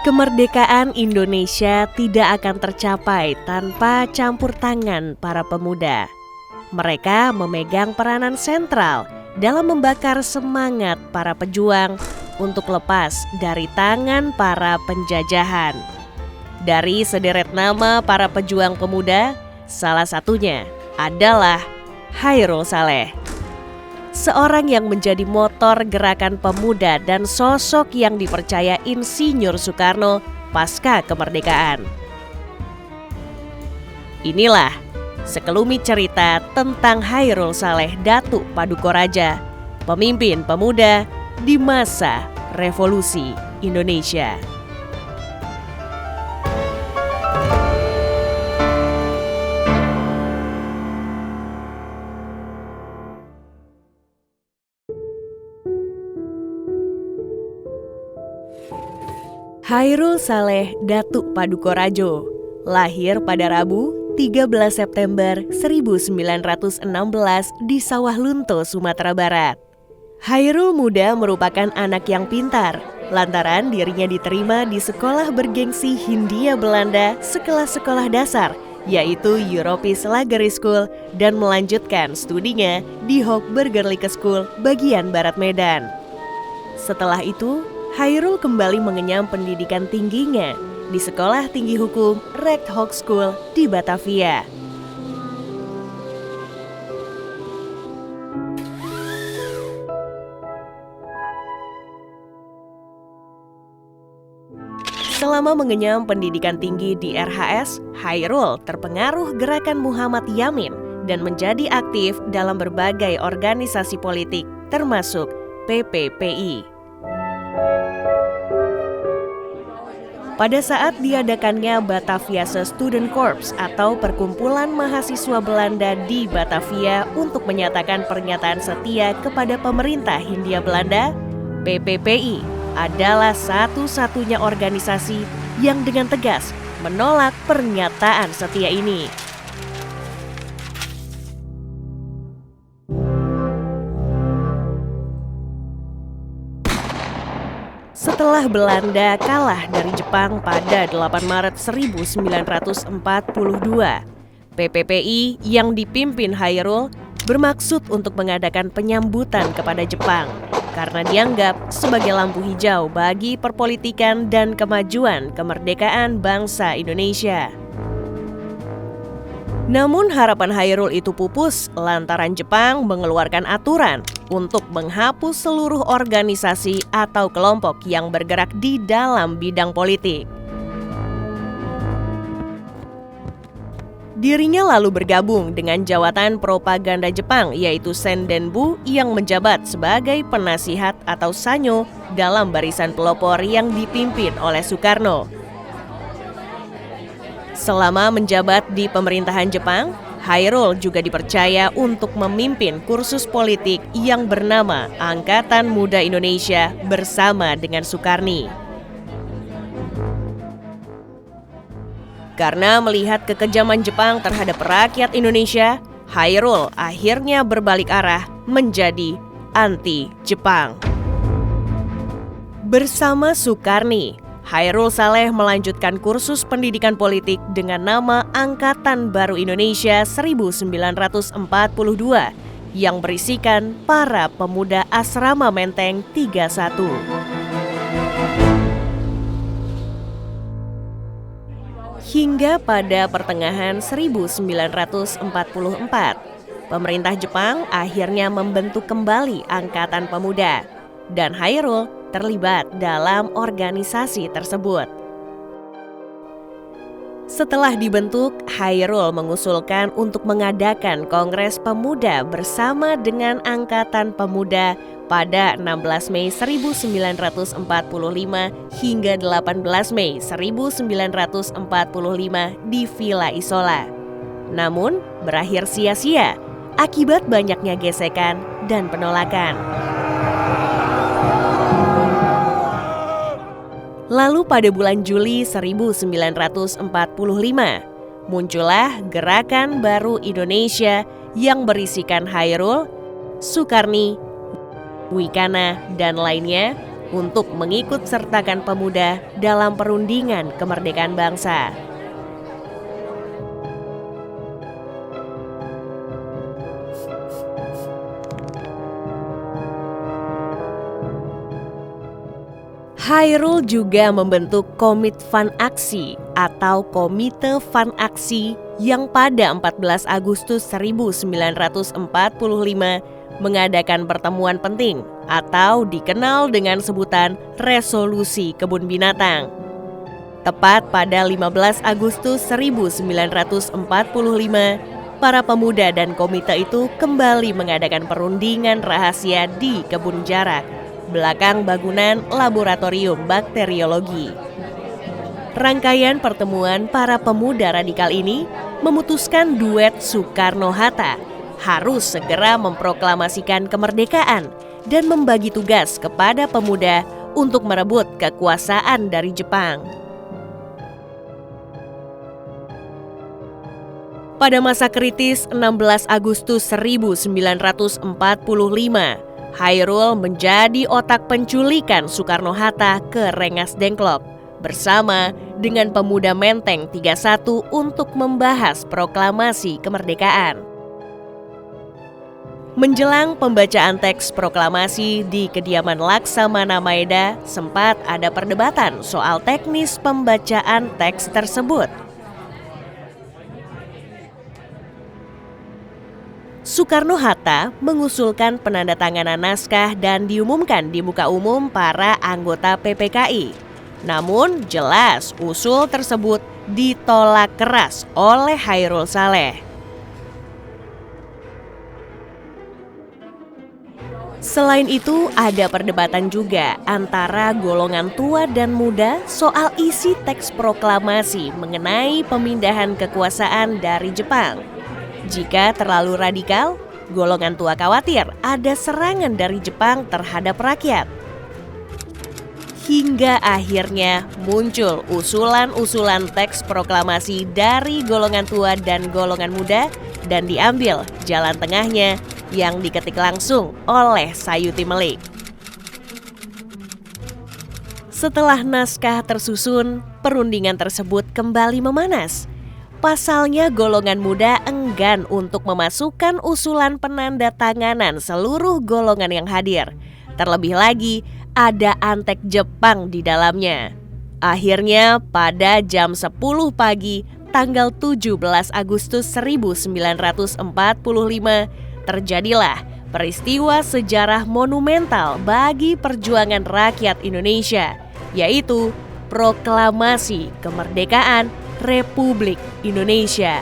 Kemerdekaan Indonesia tidak akan tercapai tanpa campur tangan para pemuda. Mereka memegang peranan sentral dalam membakar semangat para pejuang untuk lepas dari tangan para penjajahan. Dari sederet nama para pejuang pemuda, salah satunya adalah Chairul Saleh. Seorang yang menjadi motor gerakan pemuda dan sosok yang dipercaya Insinyur Soekarno pasca kemerdekaan. Inilah sekelumit cerita tentang Chairul Saleh Datuk Padukoradja, pemimpin pemuda di masa Revolusi Indonesia. Chairul Saleh Datuk Padukoradja lahir pada Rabu 13 September 1916 di Sawah Lunto, Sumatera Barat. Chairul muda merupakan anak yang pintar, lantaran dirinya diterima di sekolah bergengsi Hindia Belanda sekelas sekolah dasar, yaitu Europese Lagere School, dan melanjutkan studinya di Hoogburgerlijke School bagian Barat Medan. Setelah itu, Chairul kembali mengenyam pendidikan tingginya di Sekolah Tinggi Hukum Recht Hogeschool di Batavia. Selama mengenyam pendidikan tinggi di RHS, Chairul terpengaruh gerakan Muhammad Yamin dan menjadi aktif dalam berbagai organisasi politik, termasuk PPPI. Pada saat diadakannya Bataviase Student Corps atau Perkumpulan Mahasiswa Belanda di Batavia untuk menyatakan pernyataan setia kepada pemerintah Hindia Belanda, PPPI adalah satu-satunya organisasi yang dengan tegas menolak pernyataan setia ini. Setelah Belanda kalah dari Jepang pada 8 Maret 1942, PPPI yang dipimpin Chairul bermaksud untuk mengadakan penyambutan kepada Jepang karena dianggap sebagai lampu hijau bagi perpolitikan dan kemajuan kemerdekaan bangsa Indonesia. Namun harapan Chairul itu pupus lantaran Jepang mengeluarkan aturan untuk menghapus seluruh organisasi atau kelompok yang bergerak di dalam bidang politik. Dirinya lalu bergabung dengan jawatan propaganda Jepang, yaitu Sendenbu, yang menjabat sebagai penasihat atau sanyo dalam barisan pelopor yang dipimpin oleh Soekarno. Selama menjabat di pemerintahan Jepang, Chairul juga dipercaya untuk memimpin kursus politik yang bernama Angkatan Muda Indonesia bersama dengan Sukarni. Karena melihat kekejaman Jepang terhadap rakyat Indonesia, Chairul akhirnya berbalik arah menjadi anti-Jepang. Bersama Sukarni, Chairul Saleh melanjutkan kursus pendidikan politik dengan nama Angkatan Baru Indonesia 1942 yang berisikan para pemuda Asrama Menteng 31. Hingga pada pertengahan 1944, pemerintah Jepang akhirnya membentuk kembali Angkatan Pemuda dan Chairul terlibat dalam organisasi tersebut. Setelah dibentuk, Chairul mengusulkan untuk mengadakan Kongres Pemuda bersama dengan Angkatan Pemuda pada 16 Mei 1945 hingga 18 Mei 1945 di Villa Isola. Namun, berakhir sia-sia akibat banyaknya gesekan dan penolakan. Lalu pada bulan Juli 1945, muncullah Gerakan Baru Indonesia yang berisikan Chairul, Sukarni, Wikana, dan lainnya untuk mengikut sertakan pemuda dalam perundingan kemerdekaan bangsa. Chairul juga membentuk Komit Fun Aksi atau Komite Fun Aksi yang pada 14 Agustus 1945 mengadakan pertemuan penting atau dikenal dengan sebutan Resolusi Kebun Binatang. Tepat pada 15 Agustus 1945, para pemuda dan komite itu kembali mengadakan perundingan rahasia di kebun jarak belakang bangunan laboratorium bakteriologi. Rangkaian pertemuan para pemuda radikal ini memutuskan duet Soekarno-Hatta harus segera memproklamasikan kemerdekaan dan membagi tugas kepada pemuda untuk merebut kekuasaan dari Jepang. Pada masa kritis 16 Agustus 1945, Chairul menjadi otak penculikan Soekarno-Hatta ke Rengas Dengklok bersama dengan pemuda Menteng 31 untuk membahas proklamasi kemerdekaan. Menjelang pembacaan teks proklamasi di kediaman Laksamana Maeda, sempat ada perdebatan soal teknis pembacaan teks tersebut. Soekarno-Hatta mengusulkan penandatanganan naskah dan diumumkan di muka umum para anggota PPKI. Namun jelas usul tersebut ditolak keras oleh Chairul Saleh. Selain itu ada perdebatan juga antara golongan tua dan muda soal isi teks proklamasi mengenai pemindahan kekuasaan dari Jepang. Jika terlalu radikal, golongan tua khawatir ada serangan dari Jepang terhadap rakyat. Hingga akhirnya muncul usulan-usulan teks proklamasi dari golongan tua dan golongan muda dan diambil jalan tengahnya yang diketik langsung oleh Sayuti Melik. Setelah naskah tersusun, perundingan tersebut kembali memanas. Pasalnya golongan muda enggan untuk memasukkan usulan penandatanganan seluruh golongan yang hadir. Terlebih lagi, ada antek Jepang di dalamnya. Akhirnya pada jam 10 pagi tanggal 17 Agustus 1945 terjadilah peristiwa sejarah monumental bagi perjuangan rakyat Indonesia, yaitu Proklamasi Kemerdekaan Republik Indonesia.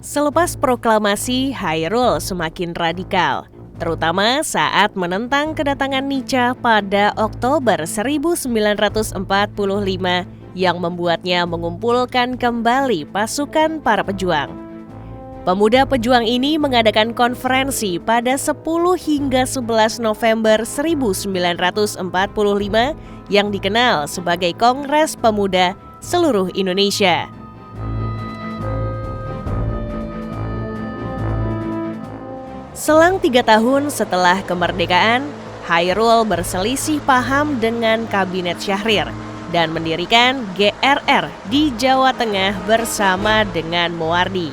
Selepas proklamasi, Chairul semakin radikal, terutama saat menentang kedatangan Nica pada Oktober 1945 yang membuatnya mengumpulkan kembali pasukan para pejuang. Pemuda pejuang ini mengadakan konferensi pada 10 hingga 11 November 1945 yang dikenal sebagai Kongres Pemuda Seluruh Indonesia. Selang 3 tahun setelah kemerdekaan, Chairul berselisih paham dengan Kabinet Syahrir dan mendirikan GRR di Jawa Tengah bersama dengan Moardi.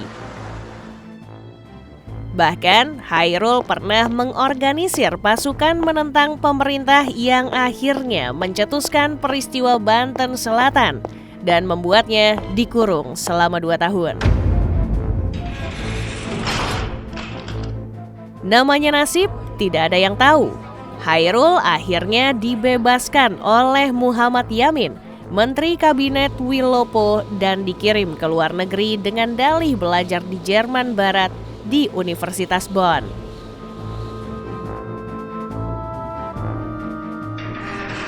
Bahkan, Chairul pernah mengorganisir pasukan menentang pemerintah yang akhirnya mencetuskan peristiwa Banten Selatan dan membuatnya dikurung selama 2 tahun. Namanya nasib, tidak ada yang tahu. Chairul akhirnya dibebaskan oleh Muhammad Yamin, Menteri Kabinet Wilopo, dan dikirim ke luar negeri dengan dalih belajar di Jerman Barat di Universitas Bonn.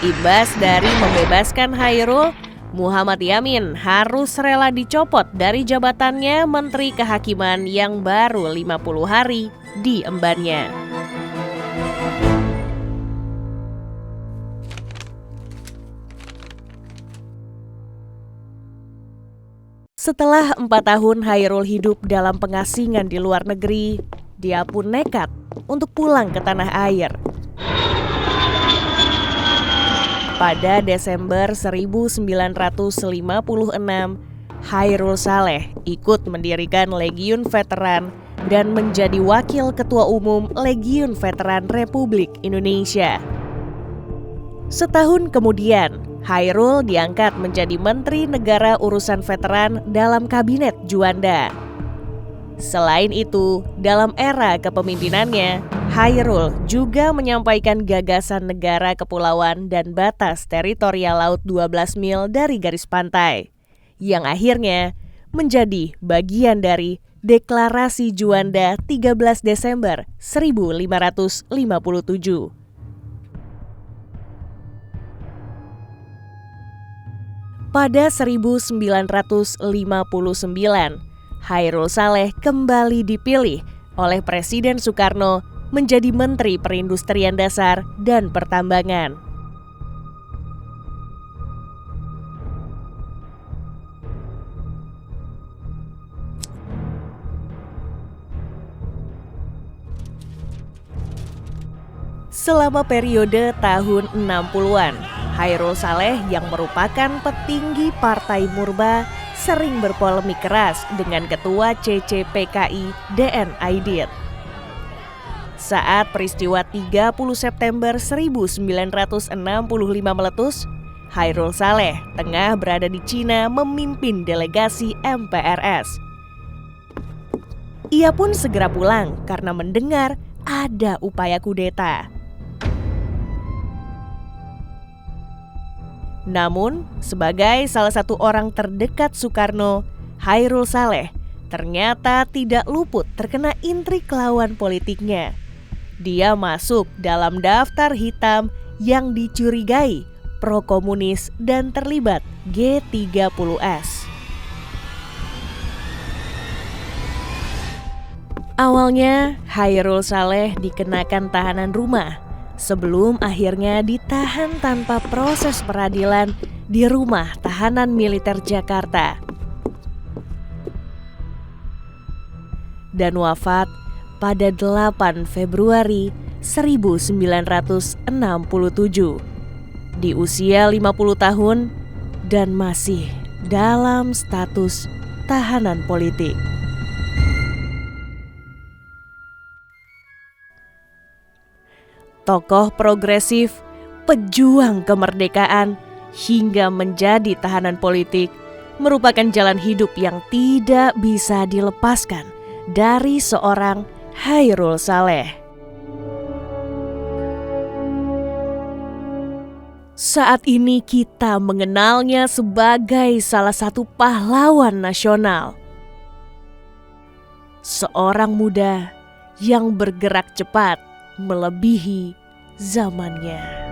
Imbas dari membebaskan Chairul, Muhammad Yamin harus rela dicopot dari jabatannya Menteri Kehakiman yang baru 50 hari diembannya. Setelah 4 tahun Chairul hidup dalam pengasingan di luar negeri, dia pun nekat untuk pulang ke tanah air. Pada Desember 1956, Chairul Saleh ikut mendirikan Legiun Veteran dan menjadi Wakil Ketua Umum Legiun Veteran Republik Indonesia. Setahun kemudian, Chairul diangkat menjadi Menteri Negara Urusan Veteran dalam Kabinet Juanda. Selain itu, dalam era kepemimpinannya, Chairul juga menyampaikan gagasan negara kepulauan dan batas teritorial laut 12 mil dari garis pantai, yang akhirnya menjadi bagian dari Deklarasi Juanda 13 Desember 1557. Pada 1959, Chairul Saleh kembali dipilih oleh Presiden Soekarno menjadi Menteri Perindustrian Dasar dan Pertambangan. Selama periode tahun 60-an, Chairul Saleh yang merupakan petinggi Partai Murba sering berpolemik keras dengan Ketua CCPKI DN Aidit. Saat peristiwa 30 September 1965 meletus, Chairul Saleh tengah berada di Cina memimpin delegasi MPRS. Ia pun segera pulang karena mendengar ada upaya kudeta. Namun, sebagai salah satu orang terdekat Soekarno, Chairul Saleh ternyata tidak luput terkena intrik lawan politiknya. Dia masuk dalam daftar hitam yang dicurigai pro-komunis dan terlibat G30S. Awalnya, Chairul Saleh dikenakan tahanan rumah sebelum akhirnya ditahan tanpa proses peradilan di Rumah Tahanan Militer Jakarta dan wafat pada 8 Februari 1967 di usia 50 tahun dan masih dalam status tahanan politik. Tokoh progresif, pejuang kemerdekaan, hingga menjadi tahanan politik merupakan jalan hidup yang tidak bisa dilepaskan dari seorang Chairul Saleh. Saat ini kita mengenalnya sebagai salah satu pahlawan nasional. Seorang muda yang bergerak cepat melebihi zamannya.